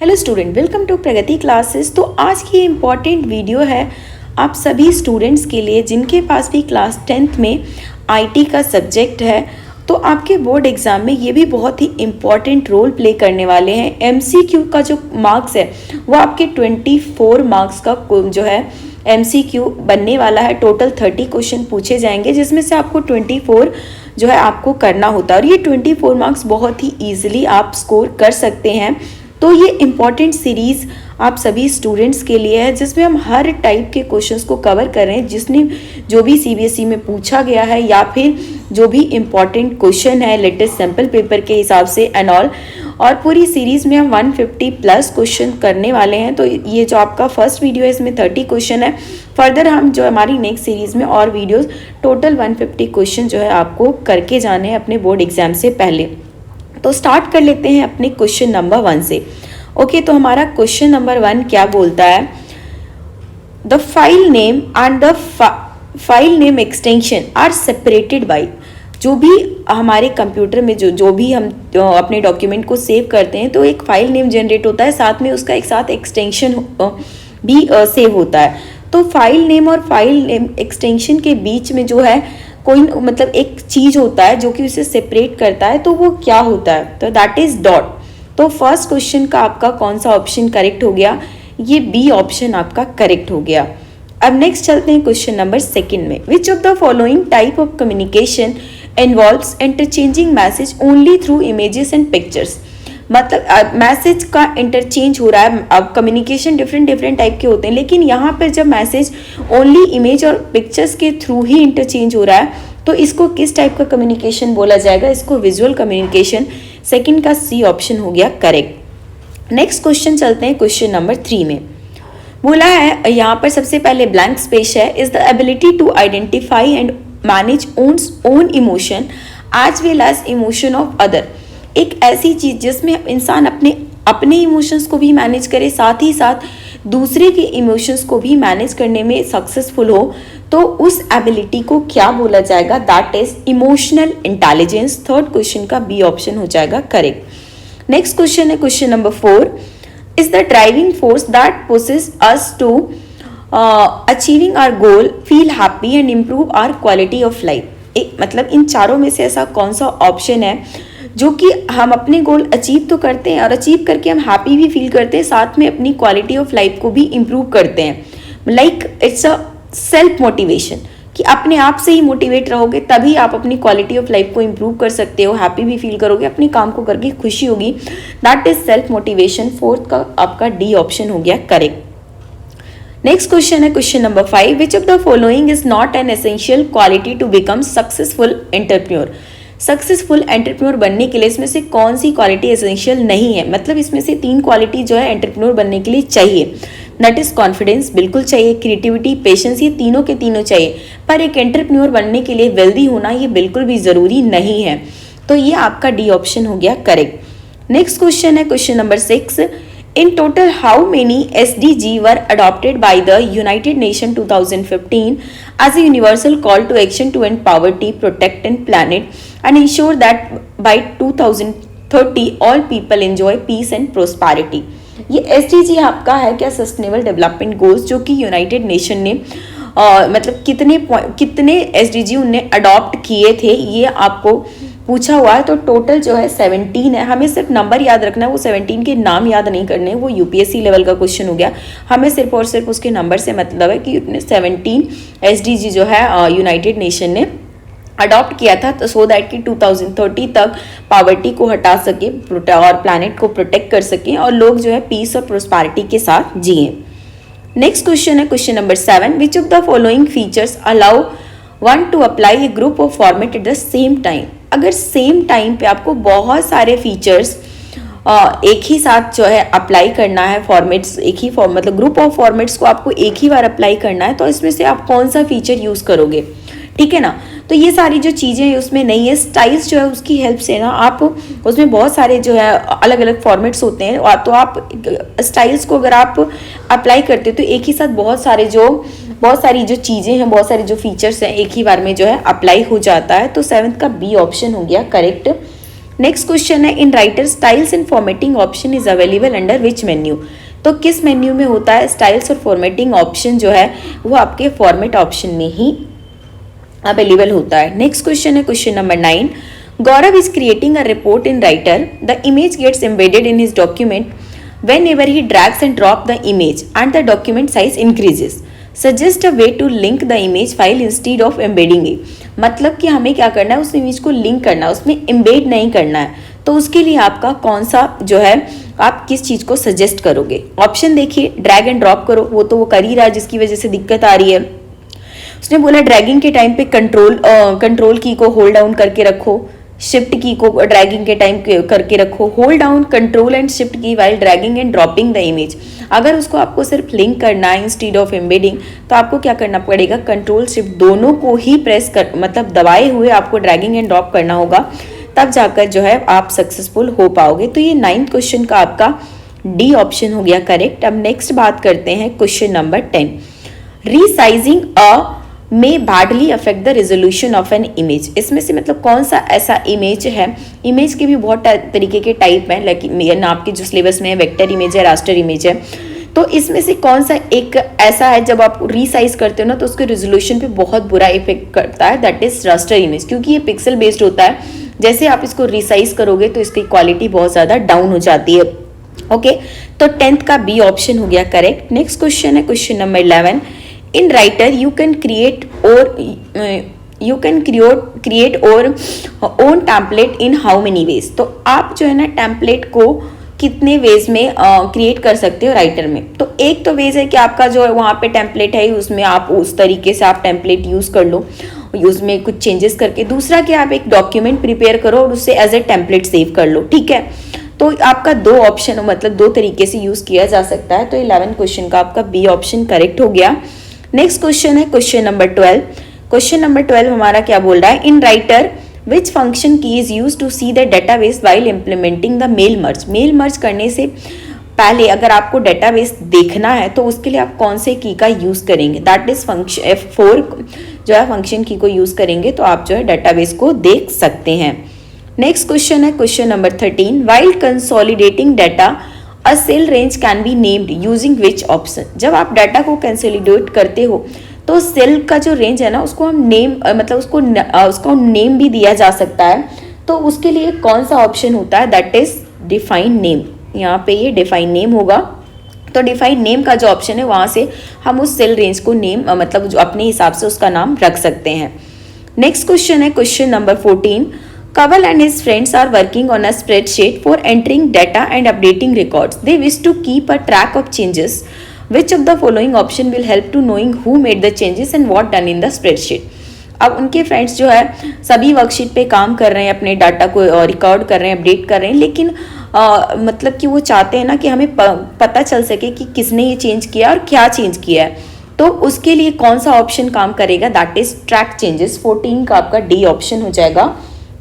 Hello student, welcome to Pragati classes. तो आज की इम्पॉर्टेंट वीडियो है आप सभी स्टूडेंट्स के लिए जिनके पास भी क्लास 10th में आईटी का सब्जेक्ट है। तो आपके बोर्ड एग्ज़ाम में ये भी बहुत ही इम्पॉर्टेंट रोल प्ले करने वाले हैं। एमसीक्यू का जो मार्क्स है वो आपके 24 मार्क्स का जो है एमसीक्यू बनने वाला है। टोटल 30 क्वेश्चन पूछे जाएंगे जिसमें से आपको 24 जो है आपको करना होता है और ये 24 मार्क्स बहुत ही ईजिली आप स्कोर कर सकते हैं। तो ये इम्पॉर्टेंट सीरीज़ आप सभी स्टूडेंट्स के लिए है जिसमें हम हर टाइप के क्वेश्चंस को कवर कर रहे हैं, जिसने जो भी सीबीएसई में पूछा गया है या फिर जो भी इम्पॉर्टेंट क्वेश्चन है लेटेस्ट सैम्पल पेपर के हिसाब से एंड ऑल। और पूरी सीरीज़ में हम 150 प्लस क्वेश्चन करने वाले हैं। तो ये जो आपका फर्स्ट वीडियो है इसमें 30 क्वेश्चन है। फर्दर हम जो हमारी नेक्स्ट सीरीज़ में और वीडियोज़ टोटल 150 क्वेश्चन जो है आपको करके जाने हैं अपने बोर्ड एग्जाम से पहले। तो स्टार्ट कर लेते हैं अपने क्वेश्चन नंबर 1 से। ओके, तो हमारा क्वेश्चन नंबर 1 क्या बोलता है, the file name and the file name extension are separated by. जो भी हमारे कंप्यूटर में जो भी हम अपने डॉक्यूमेंट को सेव करते हैं तो एक फाइल नेम जनरेट होता है, साथ में उसका एक साथ एक्सटेंशन भी सेव होता है। तो फाइल नेम और फाइल नेम एक्सटेंशन के बीच में जो है कोई मतलब एक चीज़ होता है जो कि उसे सेपरेट करता है, तो वो क्या होता है, तो दैट इज डॉट। तो फर्स्ट क्वेश्चन का आपका कौन सा ऑप्शन करेक्ट हो गया, ये बी ऑप्शन आपका करेक्ट हो गया। अब नेक्स्ट चलते हैं क्वेश्चन नंबर 2 में। विच of the following type of communication involves interchanging message only through images and pictures. मतलब मैसेज का इंटरचेंज हो रहा है। अब कम्युनिकेशन डिफरेंट टाइप के होते हैं, लेकिन यहाँ पर जब मैसेज ओनली इमेज और पिक्चर्स के थ्रू ही इंटरचेंज हो रहा है तो इसको किस टाइप का कम्युनिकेशन बोला जाएगा, इसको विजुअल कम्युनिकेशन। सेकंड का सी ऑप्शन हो गया करेक्ट। नेक्स्ट क्वेश्चन चलते हैं क्वेश्चन नंबर 3 में। बोला है यहाँ पर सबसे पहले ब्लैंक स्पेस है, is the ability to identify and manage own emotion as well as emotion of other. एक ऐसी चीज जिसमें इंसान अपने इमोशंस को भी मैनेज करे, साथ ही साथ दूसरे के इमोशंस को भी मैनेज करने में सक्सेसफुल हो, तो उस एबिलिटी को क्या बोला जाएगा, that is emotional intelligence. Third question का बी ऑप्शन हो जाएगा करेक्ट। नेक्स्ट क्वेश्चन है question number 4, is the driving force that pushes us to achieving our goal feel happy and improve our quality of life. मतलब इन चारों में से ऐसा कौन सा ऑप्शन है जो कि हम अपने गोल अचीव तो करते हैं और अचीव करके हम हैप्पी भी फील करते हैं, साथ में अपनी क्वालिटी ऑफ लाइफ को भी इम्प्रूव करते हैं। Like it's a self motivation कि अपने आप से ही मोटिवेट रहोगे तभी आप अपनी क्वालिटी ऑफ लाइफ को इम्प्रूव कर सकते हो, हैप्पी भी फील करोगे, अपने काम को करके खुशी होगी, that is self motivation. Fourth का आपका डी ऑप्शन हो गया करेक्ट। नेक्स्ट क्वेश्चन है question number 5, which of the following is not an essential quality to become successful entrepreneur. Successful entrepreneur बनने के लिए इसमें से कौन सी क्वालिटी एसेंशियल नहीं है, मतलब इसमें से 3 क्वालिटी जो है एंटरप्रेन्योर बनने के लिए चाहिए। दैट इज कॉन्फिडेंस बिल्कुल चाहिए, क्रिएटिविटी, पेशेंस, ये तीनों के तीनों चाहिए। पर एक एंटरप्रेन्योर बनने के लिए वेल्दी होना ये बिल्कुल भी जरूरी नहीं है। तो ये आपका डी ऑप्शन हो गया करेक्ट। नेक्स्ट क्वेश्चन है question number 6, in total how many SDG were adopted by the United nation 2015 as a universal call to action to end poverty, protect and planet and ensure that by 2030 all people enjoy peace and prosperity। ये SDG आपका है क्या, sustainable development goals, जो कि United nation ने मतलब कितने SDG उनने अडॉप्ट किए थे ये आपको पूछा हुआ है। तो टोटल जो है 17 है। हमें सिर्फ नंबर याद रखना है, वो 17 के नाम याद नहीं करने, वो यूपीएससी लेवल का क्वेश्चन हो गया। हमें सिर्फ और सिर्फ उसके नंबर से मतलब है कि 17 SDG जो है यूनाइटेड नेशन ने अडॉप्ट किया था, तो सो दैट कि 2030 तक पॉवर्टी को हटा सके और प्लैनेट को प्रोटेक्ट कर सकें और लोग जो है पीस और प्रोस्पेरिटी के साथ जिए। नेक्स्ट क्वेश्चन है question number 7, which of the following features allow one two apply A group of format at the same time. अगर सेम टाइम पे आपको बहुत सारे फीचर्स एक ही साथ जो है अप्लाई करना है, फॉर्मेट्स एक ही मतलब ग्रुप ऑफ फॉर्मेट्स को आपको एक ही बार अप्लाई करना है, तो इसमें से आप कौन सा फीचर यूज़ करोगे, ठीक है ना। तो ये सारी जो चीज़ें हैं उसमें नहीं है। स्टाइल्स जो है उसकी हेल्प से ना आप उसमें बहुत सारे जो है अलग अलग फॉर्मेट्स होते हैं, तो आप स्टाइल्स को अगर आप अप्लाई करते हो तो एक ही साथ बहुत सारी जो चीज़ें हैं, बहुत सारे जो फीचर्स हैं एक ही बार में जो है अप्लाई हो जाता है। तो 7th का बी ऑप्शन हो गया करेक्ट। नेक्स्ट क्वेश्चन है in writer styles and formatting option is available under which menu. तो किस मेन्यू में होता है स्टाइल्स और फॉर्मेटिंग ऑप्शन जो है वो आपके फॉर्मेट ऑप्शन में ही अवेलेबल होता है। नेक्स्ट क्वेश्चन है question number 9। Gaurav is creating a report in writer, the image gets embedded in his document whenever he drags and drop the image and the document size increases. Suggest a way to link the image file instead of embedding it. मतलब कि हमें क्या करना है, उस image को link करना है, उसमें एम्बेड नहीं करना है। तो उसके लिए आपका कौन सा जो है आप किस चीज़ को सजेस्ट करोगे। ऑप्शन देखिए, ड्रैग एंड ड्रॉप करो, वो तो वो कर ही रहा है जिसकी वजह से दिक्कत आ रही है। उसने बोला ड्रैगिंग के टाइम पे कंट्रोल की को होल्ड डाउन करके रखो, शिफ्ट की को ड्रैगिंग के टाइम करके रखो, hold down control and shift key while dragging and dropping the image. अगर उसको आपको सिर्फ लिंक करना है इंस्टीड ऑफ एम्बेडिंग, तो आपको क्या करना पड़ेगा, कंट्रोल शिफ्ट दोनों को ही प्रेस कर मतलब दबाए हुए आपको ड्रैगिंग एंड ड्रॉप करना होगा, तब जाकर जो है आप सक्सेसफुल हो पाओगे। तो ये 9th क्वेश्चन का आपका डी ऑप्शन हो गया करेक्ट। अब नेक्स्ट बात करते हैं क्वेश्चन नंबर 10। रीसाइजिंग अ में badly affect the resolution of an image. इसमें से मतलब कौन सा ऐसा इमेज है, इमेज के भी बहुत तरीके के टाइप हैं, लेकिन आपके जो सिलेबस में है वेक्टर इमेज है, रास्टर इमेज है, तो इसमें से कौन सा एक ऐसा है जब आप रीसाइज करते हो ना तो उसके रेजोल्यूशन पे बहुत बुरा इफेक्ट करता है, दैट इज रास्टर इमेज, क्योंकि ये पिक्सल बेस्ड होता है। जैसे आप इसको रिसाइज करोगे तो इसकी क्वालिटी बहुत ज़्यादा डाउन हो जाती है। ओके, तो 10th का बी ऑप्शन हो गया करेक्ट। नेक्स्ट क्वेश्चन है question number 11। In writer you can create or own template in how many ways। तो आप जो है ना टेम्पलेट को कितने वेज में क्रिएट कर सकते हो राइटर में। तो एक तो वेज है कि आपका जो वहाँ पे टेम्पलेट है उसमें आप उस तरीके से आप टेम्पलेट यूज़ कर लो, उसमें कुछ चेंजेस करके। दूसरा कि आप एक डॉक्यूमेंट प्रिपेयर करो और उससे एज ए टेम्पलेट सेव कर लो, ठीक है। तो आपका दो ऑप्शन मतलब दो तरीके से यूज़ किया जा सकता है। तो 11 क्वेश्चन का आपका बी ऑप्शन करेक्ट हो गया। नेक्स्ट क्वेश्चन है क्वेश्चन नंबर 12। क्वेश्चन नंबर 12 हमारा क्या बोल रहा है, in writer which function key is use to see the database while implementing the mail merge. Mail merge करने से पहले अगर आपको डेटाबेस देखना है तो उसके लिए आप कौन से की का यूज करेंगे, दैट इज फंक्शन F4 जो है फंक्शन की को यूज करेंगे तो आप जो है डेटाबेस को देख सकते हैं। नेक्स्ट क्वेश्चन है question number 13। While consolidating data a cell range can be named using which option. जब आप डाटा को कंसोलिडेट करते हो तो सेल का जो रेंज है ना उसको हम नेम मतलब उसको नेम भी दिया जा सकता है। तो उसके लिए कौन सा ऑप्शन होता है, दैट इज डिफाइन नेम। यहाँ पे ये डिफाइन नेम होगा। तो डिफाइन नेम का जो ऑप्शन है वहाँ से हम उस सेल रेंज को नेम मतलब जो अपने हिसाब से उसका नाम रख सकते हैं। नेक्स्ट क्वेश्चन है question number 14। Kaval and his friends are working on a spreadsheet for entering data and updating records. They wish to keep a track of changes. Which of the following option will help to knowing who made the changes and what done in the spreadsheet? अब उनके friends जो है सभी worksheet पे काम कर रहे हैं, अपने डाटा को रिकॉर्ड कर रहे हैं, अपडेट कर रहे हैं, लेकिन मतलब कि वो चाहते हैं ना कि हमें पता चल सके कि किसने ये चेंज किया और क्या चेंज किया है। तो उसके लिए कौन सा ऑप्शन काम करेगा, दैट इज ट्रैक चेंजेस। 14 का आपका डी ऑप्शन हो जाएगा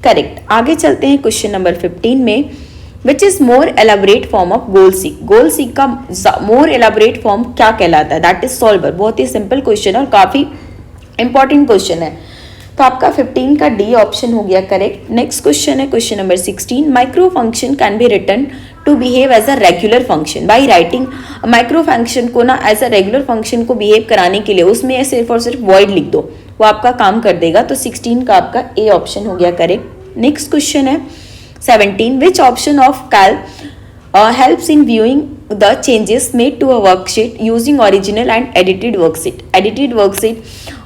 करेक्ट। आगे चलते हैं क्वेश्चन नंबर 15 में। Which is more elaborate form of goal seek. Goal seek का मोर एलाबोरेट फॉर्म क्या कहलाता है, दैट इज सॉल्वर। बहुत ही सिंपल क्वेश्चन है और काफी इंपॉर्टेंट क्वेश्चन है। तो आपका 15 का डी ऑप्शन हो गया करेक्ट। नेक्स्ट क्वेश्चन है question number 16। Micro function can be return to behave as a regular function by writing. Micro function को ना एज अ रेगुलर फंक्शन को बिहेव कराने के लिए उसमें सिर्फ और सिर्फ वॉइड लिख दो, वो आपका काम कर देगा। तो 16 का आपका ए ऑप्शन हो गया करेक्ट। नेक्स्ट क्वेश्चन है 17। Which option of Calc helps in viewing the changes made to a worksheet using original and edited worksheet. Edited worksheet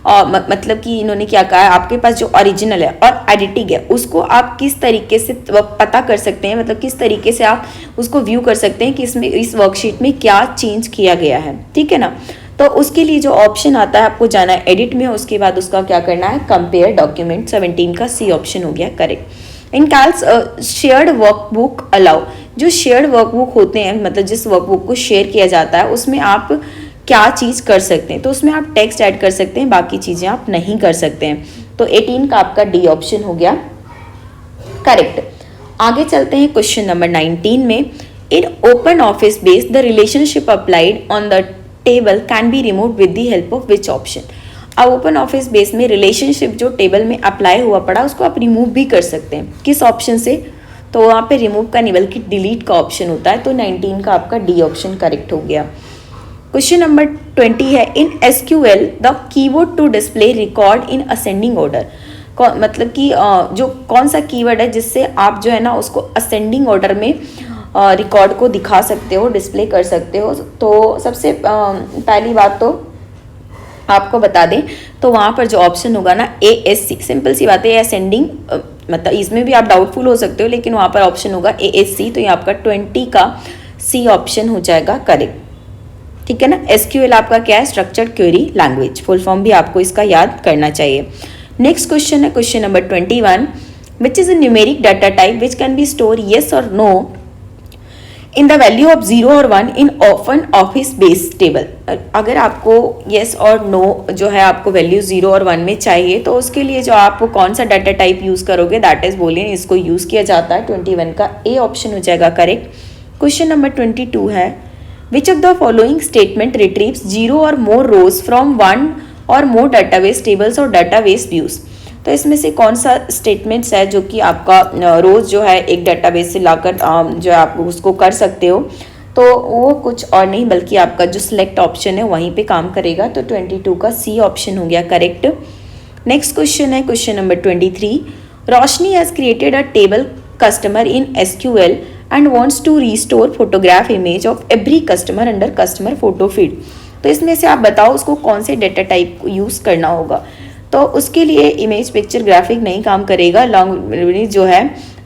मतलब कि इन्होंने क्या कहा है, आपके पास जो ओरिजिनल है और एडिटिंग है उसको आप किस तरीके से पता कर सकते हैं, मतलब किस तरीके से आप उसको व्यू कर सकते हैं कि इसमें इस वर्कशीट में क्या चेंज किया गया है, ठीक है ना। तो उसके लिए जो ऑप्शन आता है आपको जाना है एडिट में, उसके बाद उसका क्या करना है, कंपेयर डॉक्यूमेंट। 17 का सी ऑप्शन हो गया करेक्ट। इन कैल्स शेयर्ड वर्कबुक अलाउ। जो शेयर्ड वर्कबुक होते हैं मतलब जिस वर्कबुक को शेयर किया जाता है उसमें आप क्या चीज़ कर सकते हैं, तो उसमें आप टेक्स्ट ऐड कर सकते हैं, बाकी चीज़ें आप नहीं कर सकते हैं। तो 18 का आपका डी ऑप्शन हो गया करेक्ट। आगे चलते हैं क्वेश्चन नंबर 19 में। In open office base the relationship applied on the table can be remove with the help of which option. अब ओपन ऑफिस बेस में रिलेशनशिप जो टेबल में अप्लाई हुआ पड़ा उसको आप रिमूव भी कर सकते हैं, किस ऑप्शन से, तो वहाँ पे रिमूव का नहीं बल्कि डिलीट का ऑप्शन होता है, तो 19 का आपका डी ऑप्शन करेक्ट हो गया। क्वेश्चन नंबर 20 है, in SQL the keyword to display record in ascending order. मतलब कि जो कौन सा कीवर्ड है जिससे आप जो है ना उसको असेंडिंग ऑर्डर में रिकॉर्ड को दिखा सकते हो, डिस्प्ले कर सकते हो। तो सबसे पहली बात तो आपको बता दें, तो वहाँ पर जो ऑप्शन होगा ना ASC, सिंपल सी बात है, असेंडिंग मतलब इसमें भी आप डाउटफुल हो सकते हो, लेकिन वहाँ पर ऑप्शन होगा ASC, तो ये आपका 20 का C ऑप्शन हो जाएगा करेक्ट। ठीक है ना। SQL आपका क्या है, structured query language, full form भी आपको इसका याद करना चाहिए। नेक्स्ट क्वेश्चन है question number 21, which is a numeric data type which can be store yes और no in the value of 0 और 1 in open office base table. अगर आपको येस और नो जो है आपको वैल्यू 0 और 1 में चाहिए, तो उसके लिए जो आप कौन सा डाटा टाइप यूज करोगे, दैट इज बोलिए इसको यूज किया जाता है। 21 का A ऑप्शन हो जाएगा करेक्ट। क्वेश्चन नंबर 22 है, विच of the following statement retrieves 0 और मोर रोज फ्रॉम 1 और मोर डाटाबेस टेबल्स और डाटाबेस व्यूज। तो इसमें से कौन सा स्टेटमेंट्स है जो कि आपका रोज जो है एक डाटाबेस से लाकर जो है आप उसको कर सकते हो, तो वो कुछ और नहीं बल्कि आपका जो सिलेक्ट ऑप्शन है वहीं पे काम करेगा। तो 22 का C ऑप्शन हो गया करेक्ट। नेक्स्ट क्वेश्चन है question number 23, Roshni has created a table customer in SQL and wants to restore photograph image of every customer under customer photo feed. तो इसमें से आप बताओ उसको कौन से डाटा टाइप को यूज़ करना होगा। तो उसके लिए इमेज पिक्चर ग्राफिक नहीं काम करेगा, लॉन्ग जो है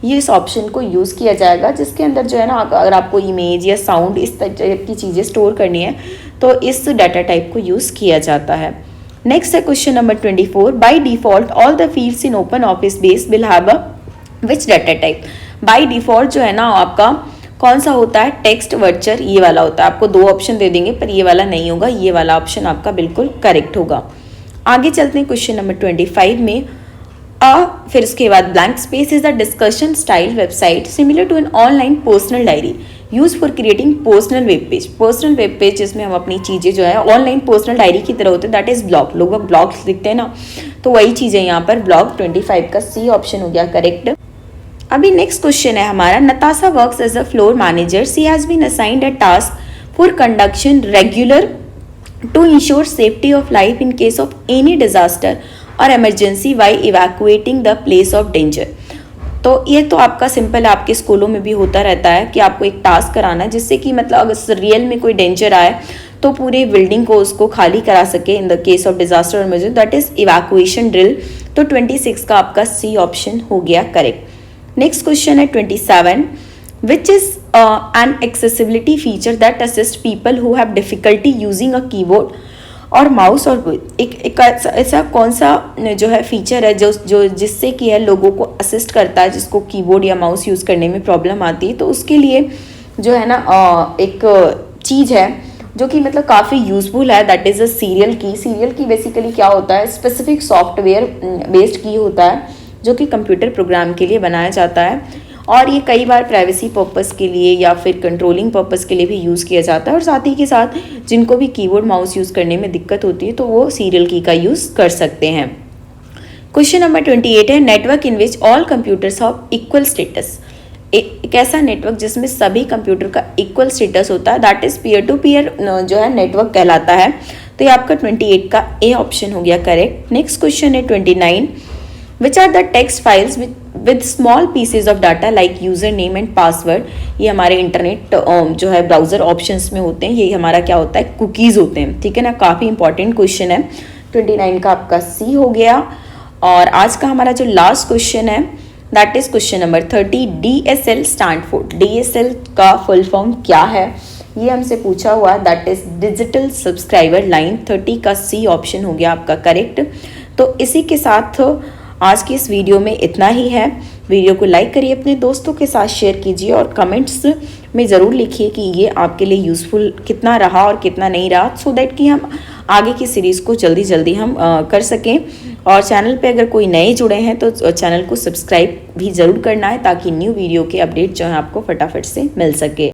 ये इस ऑप्शन को यूज़ किया जाएगा, जिसके अंदर जो है ना अगर आपको इमेज या साउंड इस टाइप की चीज़ें स्टोर करनी है तो इस डाटा टाइप को यूज़ किया जाता है। नेक्स्ट है question number 24, by default all the fields in open office base will have a which data type. By default जो है ना आपका कौन सा होता है, टेक्स्ट वर्चर ये वाला होता है। आपको 2 ऑप्शन दे देंगे पर ये वाला नहीं होगा, ये वाला ऑप्शन आपका बिल्कुल करेक्ट होगा। आगे चलते हैं क्वेश्चन नंबर 25 में, फिर उसके बाद blank space is the discussion style website similar to an online personal diary use for creating personal web page. Personal web page जिसमें हम अपनी चीज़ें जो है ऑनलाइन पर्सनल डायरी की तरह होते हैं, दैट इज ब्लॉग। लोग ब्लॉग्स लिखते हैं ना, तो वही चीज़ें यहाँ पर ब्लॉग। 25 का C ऑप्शन हो गया करेक्ट। अभी नेक्स्ट क्वेश्चन है हमारा, Natasha works as a floor manager, she has been assigned a task for conduction regular to ensure safety of life in case of any disaster or emergency while evacuating the place of danger। तो ये तो आपका simple आपके स्कूलों में भी होता रहता है कि आपको एक टास्क कराना है जिससे कि मतलब अगर रियल में कोई डेंजर आए तो पूरे बिल्डिंग को उसको खाली करा सके in the case of disaster और emergency, that is evacuation drill. तो 26 का आपका C ऑप्शन हो गया करेक्ट। नेक्स्ट क्वेश्चन है 27, which is an accessibility feature that assists people who have difficulty using a keyboard और माउस। और एक ऐसा कौन सा जो है फीचर है जो जिससे कि है लोगों को असिस्ट करता है जिसको कीबोर्ड या माउस यूज़ करने में प्रॉब्लम आती है। तो उसके लिए जो है ना एक चीज़ है जो कि मतलब काफ़ी यूज़फुल है, दैट इज़ अ सीरियल की। सीरियल की बेसिकली क्या होता है, स्पेसिफिक सॉफ्टवेयर बेस्ड की होता है जो कि कंप्यूटर प्रोग्राम के लिए बनाया जाता है, और ये कई बार प्राइवेसी पर्पस के लिए या फिर कंट्रोलिंग पर्पस के लिए भी यूज़ किया जाता है। और साथ ही के साथ जिनको भी कीबोर्ड माउस यूज़ करने में दिक्कत होती है तो वो सीरियल की का यूज़ कर सकते हैं। क्वेश्चन नंबर 28 है, network in which all computers have equal status. एक ऐसा नेटवर्क जिसमें सभी कंप्यूटर का इक्वल स्टेटस होता है, that is peer to peer जो है नेटवर्क कहलाता है। तो ये आपका 28 का A ऑप्शन हो गया करेक्ट। नेक्स्ट क्वेश्चन है 29, which are the text files with small pieces of data like user name and password. ये हमारे इंटरनेट जो है ब्राउजर ऑप्शंस में होते हैं, ये हमारा क्या होता है, कुकीज़ होते हैं। ठीक है ना, काफ़ी इंपॉर्टेंट क्वेश्चन है। 29 का आपका C हो गया। और आज का हमारा जो लास्ट क्वेश्चन है that is question number 30, DSL stand for. DSL का फुल फॉर्म क्या है ये हमसे पूछा हुआ, that is digital subscriber line. 30 का C ऑप्शन हो गया आपका करेक्ट। तो इसी के साथ आज की इस वीडियो में इतना ही है। वीडियो को लाइक करिए, अपने दोस्तों के साथ शेयर कीजिए और कमेंट्स में ज़रूर लिखिए कि ये आपके लिए यूज़फुल कितना रहा और कितना नहीं रहा, सो दैट कि हम आगे की सीरीज़ को जल्दी जल्दी हम कर सकें। और चैनल पे अगर कोई नए जुड़े हैं तो चैनल को सब्सक्राइब भी ज़रूर करना है ताकि न्यू वीडियो के अपडेट जो है आपको फटाफट से मिल सके।